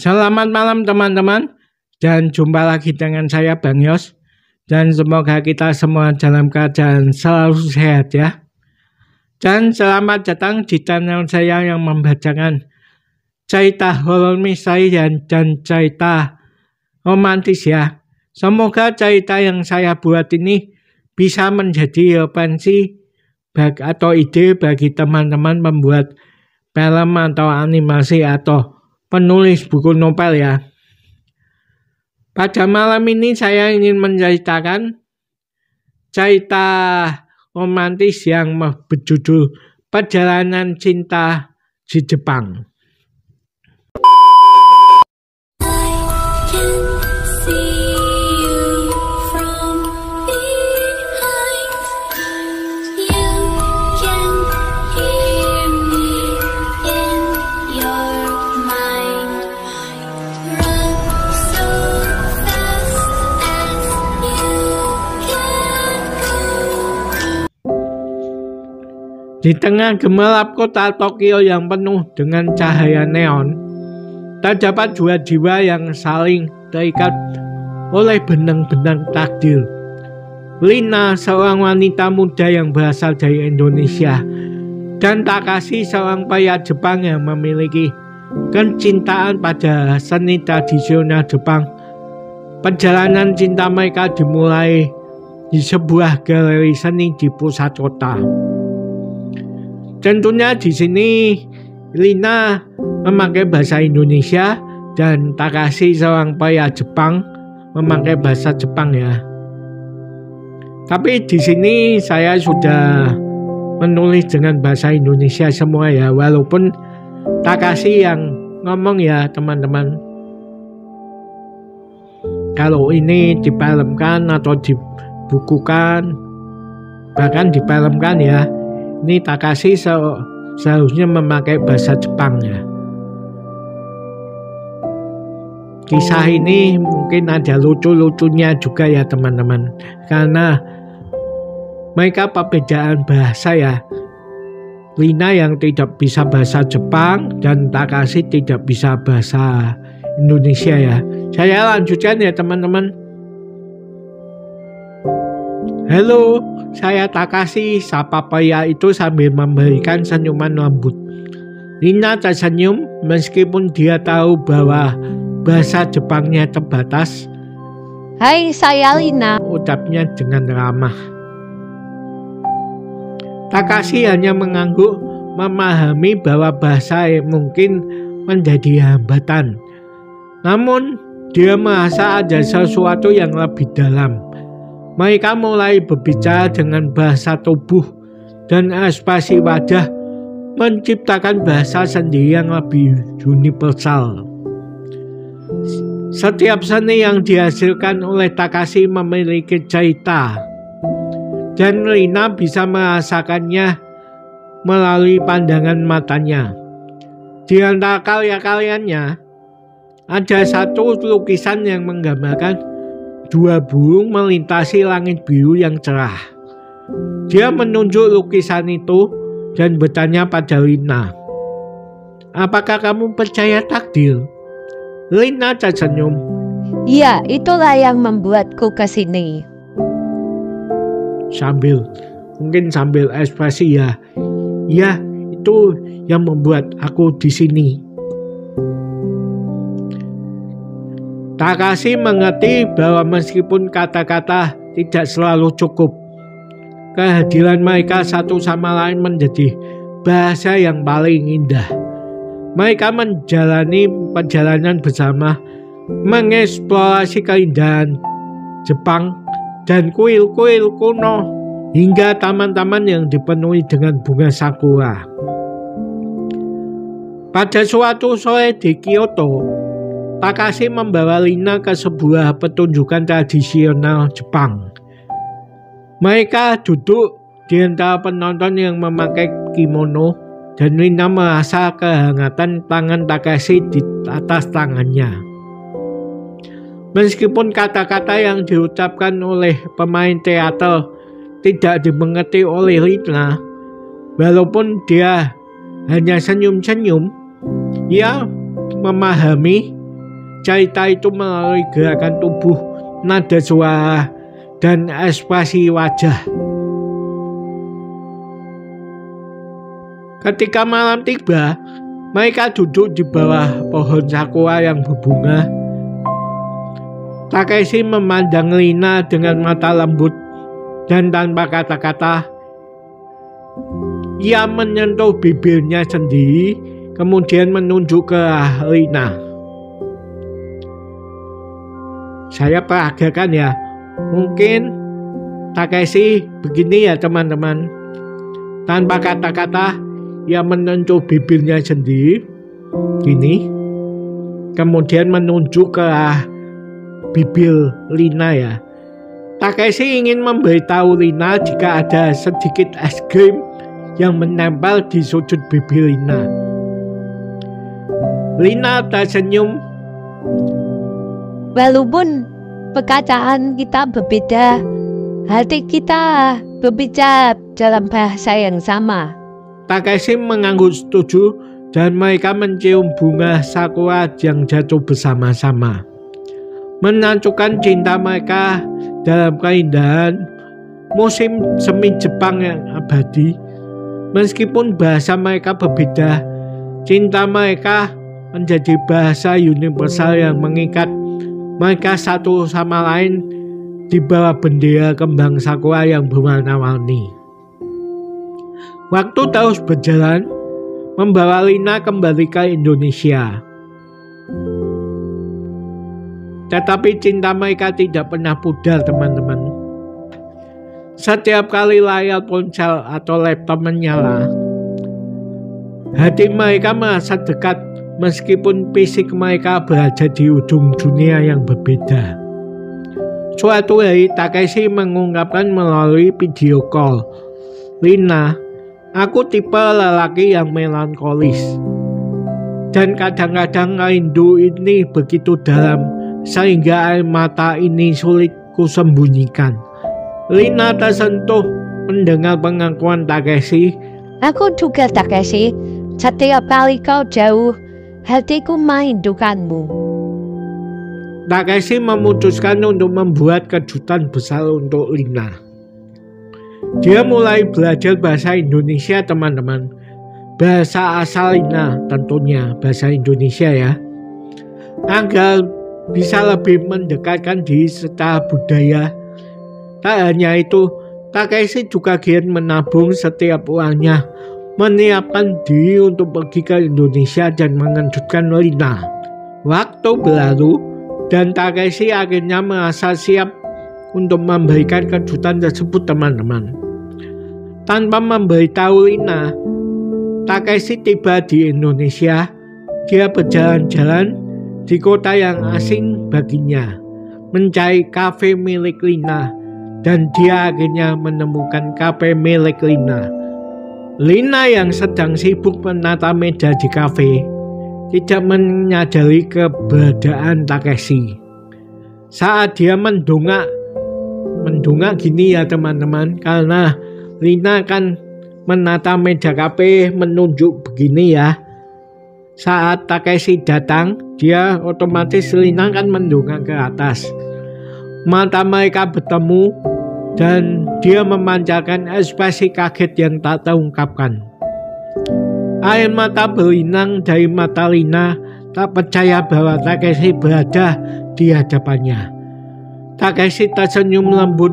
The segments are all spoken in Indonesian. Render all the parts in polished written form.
Selamat malam teman-teman, dan jumpa lagi dengan saya Bang Yos. Dan semoga kita semua dalam keadaan selalu sehat ya. Dan selamat datang di channel saya yang membacakan cerita horor misteri dan cerita romantis ya. Semoga cerita yang saya buat ini bisa menjadi referensi atau ide bagi teman-teman membuat film atau animasi atau penulis buku novel ya. Pada malam ini saya ingin menceritakan cerita romantis yang berjudul Perjalanan Cinta di Jepang. Di tengah gemerlap kota Tokyo yang penuh dengan cahaya neon, terdapat dua jiwa yang saling terikat oleh benang-benang takdir. Lina, seorang wanita muda yang berasal dari Indonesia, dan Takashi, seorang pria Jepang yang memiliki kecintaan pada seni tradisional Jepang. Perjalanan cinta mereka dimulai di sebuah galeri seni di pusat kota. Tentunya di sini Lina memakai bahasa Indonesia dan Takashi, seorang pria Jepang, memakai bahasa Jepang ya. Tapi di sini saya sudah menulis dengan bahasa Indonesia semua ya, walaupun Takashi yang ngomong ya teman-teman. Kalau ini difilmkan atau dibukukan, bahkan difilmkan ya, ini Takashi seharusnya memakai bahasa Jepang ya. Kisah ini mungkin ada lucu-lucunya juga ya teman-teman, karena mereka perbedaan bahasa ya. Lina yang tidak bisa bahasa Jepang dan Takashi tidak bisa bahasa Indonesia ya. Saya lanjutkan ya teman-teman. Halo, saya Takashi, sapa pria itu sambil memberikan senyuman lembut. Lina tersenyum meskipun dia tahu bahwa bahasa Jepangnya terbatas. Hai, saya Lina, ucapnya dengan ramah. Takashi hanya mengangguk, memahami bahwa bahasa mungkin menjadi hambatan. Namun, dia merasa ada sesuatu yang lebih dalam. Mereka mulai berbicara dengan bahasa tubuh dan ekspresi wajah, menciptakan bahasa sendiri yang lebih universal. Setiap seni yang dihasilkan oleh Takashi memiliki cerita, dan Lina bisa merasakannya melalui pandangan matanya. Di antara karya-karyanya, ada satu lukisan yang menggambarkan dua burung melintasi langit biru yang cerah. Dia menunjuk lukisan itu dan bertanya pada Lina, "Apakah kamu percaya takdir?" Lina tersenyum. Iya, itulah yang membuatku ke sini. Sambil ekspresi ya. Ya, itu yang membuat aku di sini. Takashi mengerti bahwa meskipun kata-kata tidak selalu cukup, kehadiran mereka satu sama lain menjadi bahasa yang paling indah. Mereka menjalani perjalanan bersama, mengeksplorasi keindahan Jepang dan kuil-kuil kuno hingga taman-taman yang dipenuhi dengan bunga sakura. Pada suatu sore di Kyoto, Takashi membawa Lina ke sebuah pertunjukan tradisional Jepang. Mereka duduk di antara penonton yang memakai kimono, dan Lina merasa kehangatan tangan Takashi di atas tangannya. Meskipun kata-kata yang diucapkan oleh pemain teater tidak dimengerti oleh Lina, walaupun dia hanya senyum-senyum, ia memahami cerita itu melalui gerakan tubuh, nada suara, dan ekspresi wajah. Ketika malam tiba, mereka duduk di bawah pohon sakura yang berbunga. Takeshi memandang Lina dengan mata lembut dan tanpa kata-kata. Ia menyentuh bibirnya sendiri, kemudian menunjuk ke arah Lina. Saya peragakan ya, mungkin Takeshi begini ya teman-teman. Tanpa kata-kata, ia menunjuk bibirnya sendiri, gini, kemudian menunjuk ke arah bibir Lina ya. Takeshi ingin memberitahu Lina jika ada sedikit es krim yang menempel di sudut bibir Lina. Lina tersenyum. Walaupun perkataan kita berbeda, hati kita berbicara dalam bahasa yang sama. Takeshi mengangguk setuju dan mereka mencium bunga sakura yang jatuh bersama-sama, menancapkan cinta mereka dalam keindahan musim semi Jepang yang abadi. Meskipun bahasa mereka berbeda, cinta mereka menjadi bahasa universal yang mengikat mereka satu sama lain di bawah bendera kembang sakura yang berwarna-warni. Waktu terus berjalan, membawa Lina kembali ke Indonesia. Tetapi cinta mereka tidak pernah pudar, teman-teman. Setiap kali layar ponsel atau laptop menyala, hati mereka merasa dekat meskipun fisik mereka berada di ujung dunia yang berbeda. Suatu hari Takeshi mengungkapkan melalui video call, Lina, aku tipe lelaki yang melankolis. Dan kadang-kadang rindu ini begitu dalam sehingga air mata ini sulit kusembunyikan. Lina tersentuh mendengar pengakuan Takeshi. Aku juga Takeshi, setiap kali kau jauh, hatiku merindukanmu. Takeshi memutuskan untuk membuat kejutan besar untuk Lina. Dia mulai belajar bahasa Indonesia, teman-teman. Bahasa asal Lina tentunya, bahasa Indonesia ya. Agar bisa lebih mendekatkan diri secara budaya. Tak hanya itu, Takeshi juga giat menabung setiap uangnya, menyiapkan diri untuk pergi ke Indonesia dan mengejutkan Lina. Waktu berlalu dan Takeshi akhirnya merasa siap untuk memberikan kejutan tersebut, teman-teman. Tanpa memberitahu Lina, Takeshi tiba di Indonesia. Dia berjalan-jalan di kota yang asing baginya, mencari kafe milik Lina, dan dia akhirnya menemukan kafe milik Lina. Lina yang sedang sibuk menata meja di kafe tidak menyadari keberadaan Takeshi. Saat dia mendongak gini ya teman-teman, karena Lina kan menata meja kafe menunjuk begini ya. Saat Takeshi datang, dia otomatis Lina kan mendongak ke atas. Mata mereka bertemu dan dia memancarkan ekspresi kaget yang tak terungkapkan. Air mata berlinang dari mata Lina, tak percaya bahwa Takeshi berada di hadapannya. Takeshi tersenyum lembut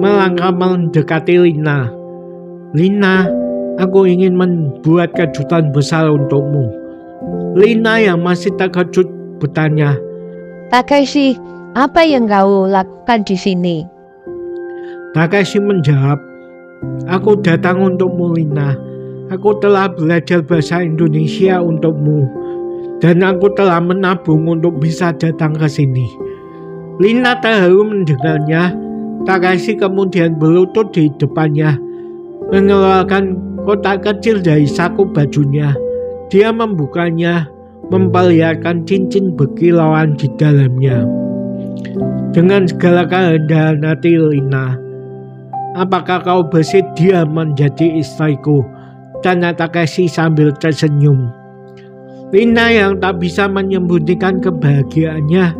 melangkah mendekati Lina. Lina, aku ingin membuat kejutan besar untukmu. Lina yang masih terkejut bertanya, Takeshi, apa yang kau lakukan di sini? Takeshi menjawab, aku datang untukmu Lina. Aku telah belajar bahasa Indonesia untukmu. Dan aku telah menabung untuk bisa datang ke sini. Lina terharu mendengarnya. Takeshi kemudian berlutut di depannya, mengeluarkan kotak kecil dari saku bajunya. Dia membukanya, memperlihatkan cincin berkilauan di dalamnya. Dengan segala kerendahan hati Lina, apakah kau bersedia menjadi istriku? Tanya Takeshi sambil tersenyum. Lina yang tak bisa menyembunyikan kebahagiaannya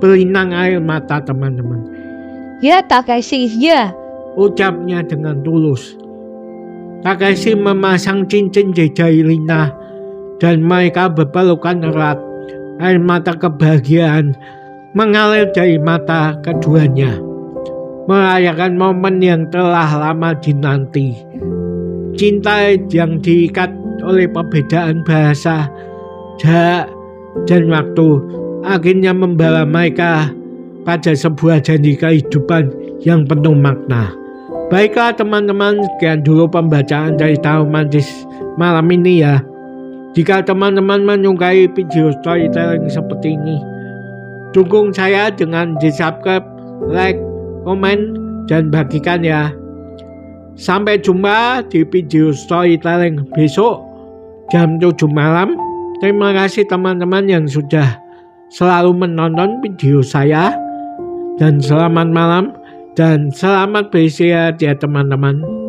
berlinang air mata teman-teman. Ya Takeshi, ya. Ucapnya dengan tulus. Takeshi memasang cincin di jari Lina dan mereka berpelukan erat. Air mata kebahagiaan mengalir dari mata keduanya, merayakan momen yang telah lama dinanti. Cinta yang diikat oleh perbedaan bahasa, jarak, dan waktu akhirnya membawa mereka pada sebuah janji kehidupan yang penuh makna. Baiklah teman-teman, sekian dulu pembacaan dari Tahu Mantis malam ini ya. Jika teman-teman menyukai video storytelling seperti ini, dukung saya dengan di subscribe, like, komen, dan bagikan ya. Sampai jumpa di video storytelling besok jam 7 malam. Terima kasih teman-teman yang sudah selalu menonton video saya. Dan selamat malam dan selamat beristirahat ya teman-teman.